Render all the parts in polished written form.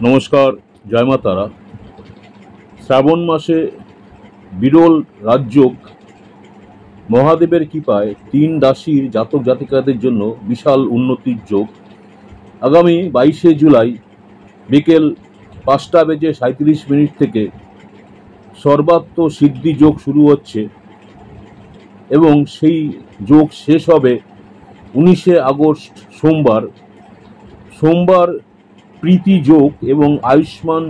নমস্কার, জয় মা তারা। শ্রাবণ মাসে বিরল রাজযোগ মহাদেবের কৃপায় 3 রাশির জাতক জাতিকাদের জন্য বিশাল উন্নতির যোগ। আগামী 22শে জুলাই বিকেল 5:37 থেকে সর্বাত্ম সিদ্ধি যোগ শুরু হচ্ছে এবং সেই যোগ শেষ হবে 19শে আগস্ট সোমবার প্রীতি যোগ এবং আয়ুষ্মান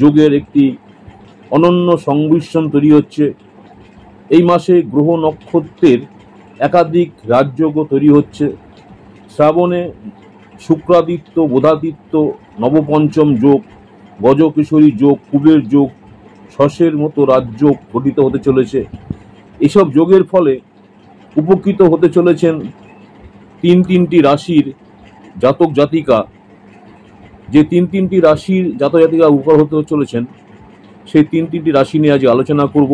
যোগের একটি অনন্য সংমিশ্রণ তৈরি হচ্ছে। এই মাসে গ্রহ নক্ষত্রের একাধিক রাজযোগও তৈরি হচ্ছে। শ্রাবণে শুক্রাদিত্য, বোধাদিত্য, নবপঞ্চম যোগ, গজকেশরী যোগ, কুবের যোগ, শশের মতো রাজযোগ গঠিত হতে চলেছে। এসব যোগের ফলে উপকৃত হতে চলেছেন তিনটি রাশির জাতক জাতিকা। যে তিনটি রাশির জাতক জাতিকা উপকার হতে চলেছেন সেই তিনটি রাশি নিয়ে আজ আলোচনা করব।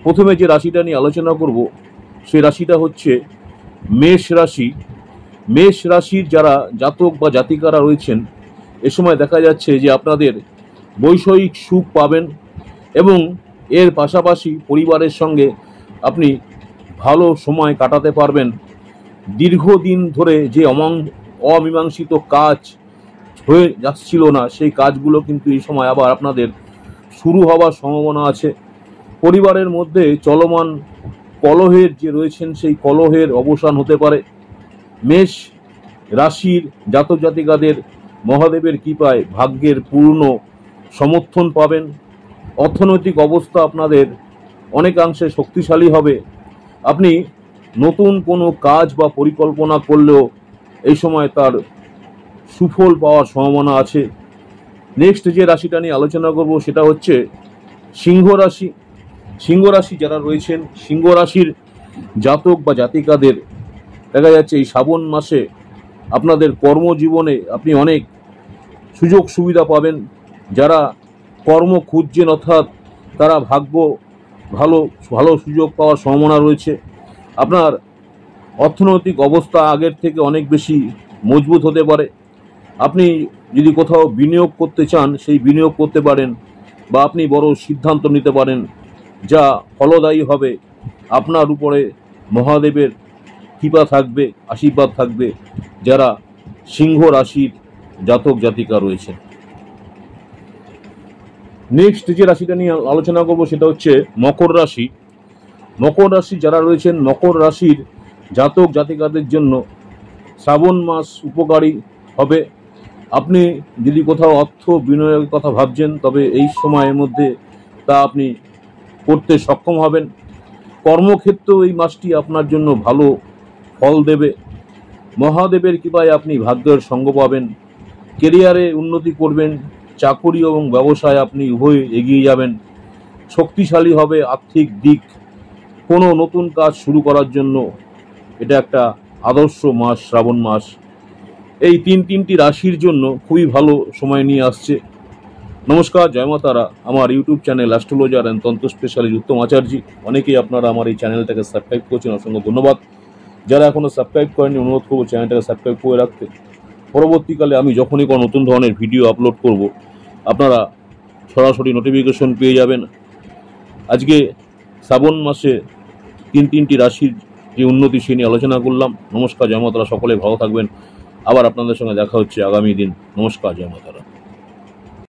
প্রথমে যে রাশিটা নিয়ে আলোচনা করব সেই রাশিটা হচ্ছে মেষ রাশি। মেষ রাশির যারা জাতক বা জাতিকারা রয়েছেন, এ সময় দেখা যাচ্ছে যে আপনাদের বৈষয়িক সুখ পাবেন এবং এর পাশাপাশি পরিবারের সঙ্গে আপনি ভালো সময় কাটাতে পারবেন। দীর্ঘদিন ধরে যে অমীমাংসিত কাজ হয়ে যাচ্ছিল না, সেই কাজগুলো কিন্তু এই সময় আবার আপনাদের শুরু হওয়ার সম্ভাবনা আছে। পরিবারের মধ্যে চলমান কলহের যে রয়েছেন সেই কলহের অবসান হতে পারে। মেষ রাশির জাতক জাতিকাদের মহাদেবের কৃপায় ভাগ্যের পূর্ণ সমর্থন পাবেন। অর্থনৈতিক অবস্থা আপনাদের অনেকাংশে শক্তিশালী হবে। আপনি নতুন কোনো কাজ বা পরিকল্পনা করলেও এই সময় তার সুফল পাওয়ার সম্ভাবনা আছে। নেক্সট যে রাশিটা নিয়ে আলোচনা করব সেটা হচ্ছে সিংহ রাশি। সিংহ রাশি যারা রয়েছেন, সিংহ রাশির জাতক বা জাতিকাদের দেখা যাচ্ছে এই শ্রাবণ মাসে আপনাদের কর্মজীবনে আপনি অনেক সুযোগ সুবিধা পাবেন। যারা কর্ম খুঁজছেন অর্থাৎ তারা ভাগ্য ভালো সুযোগ পাওয়ার সম্ভাবনা রয়েছে। আপনার অর্থনৈতিক অবস্থা আগের থেকে অনেক বেশি মজবুত হতে পারে। আপনি যদি কোথাও বিনিয়োগ করতে চান সেই বিনিয়োগ করতে পারেন বা আপনি বড় সিদ্ধান্ত নিতে পারেন যা ফলদায়ী হবে। আপনার উপরে মহাদেবের কৃপা থাকবে, আশীর্বাদ থাকবে যারা সিংহ রাশির জাতক জাতিকা রয়েছে। নেক্সট যে রাশিটা নিয়ে আলোচনা করব সেটা হচ্ছে মকর রাশি। মকর রাশি যারা রয়েছেন, মকর রাশির জাতক জাতিকাদের জন্য শ্রাবণ মাস উপকারী হবে। আপনি যদি কোথাও অর্থ বিনিয়োগের কথা ভাবছেন তবে এই সময়ের মধ্যে তা আপনি করতে সক্ষম হবেন। কর্মক্ষেত্রেও এই মাসটি আপনার জন্য ভালো ফল দেবে। মহাদেবের কৃপায় আপনি ভাগ্যের সঙ্গ পাবেন। কেরিয়ারে উন্নতি করবেন। চাকুরি এবং ব্যবসায় আপনি উভয় এগিয়ে যাবেন। শক্তিশালী হবে আর্থিক দিক। কোনো নতুন কাজ শুরু করার জন্য এটা একটা আদর্শ মাস শ্রাবণ মাস। এই তিনটি রাশির জন্য খুবই ভালো সময় নিয়ে আসছে। নমস্কার, জয় মা তারা। আমার ইউটিউব চ্যানেল অ্যাস্ট্রোলজার অ্যান্ড তন্ত্র স্পেশালিস্ট উত্তম আচার্য। অনেকেই আপনারা আমার এই চ্যানেলটাকে সাবস্ক্রাইব করছেন, অসংখ্য ধন্যবাদ। যারা এখনও সাবস্ক্রাইব করেননি অনুরোধ করবো চ্যানেলটাকে সাবস্ক্রাইব করে রাখতে। পরবর্তীকালে আমি যখনই কোনো নতুন ধরনের ভিডিও আপলোড করব আপনারা সরাসরি নোটিফিকেশন পেয়ে যাবেন। আজকে শ্রাবণ মাসে তিনটি রাশির যে উন্নতি সে নিয়ে আলোচনা করলাম। নমস্কার, জয় মা তারা। সকলে ভালো থাকবেন। আবার আপনাদের সঙ্গে দেখা হচ্ছে আগামী দিন। নমস্কার, জয় মা তারা।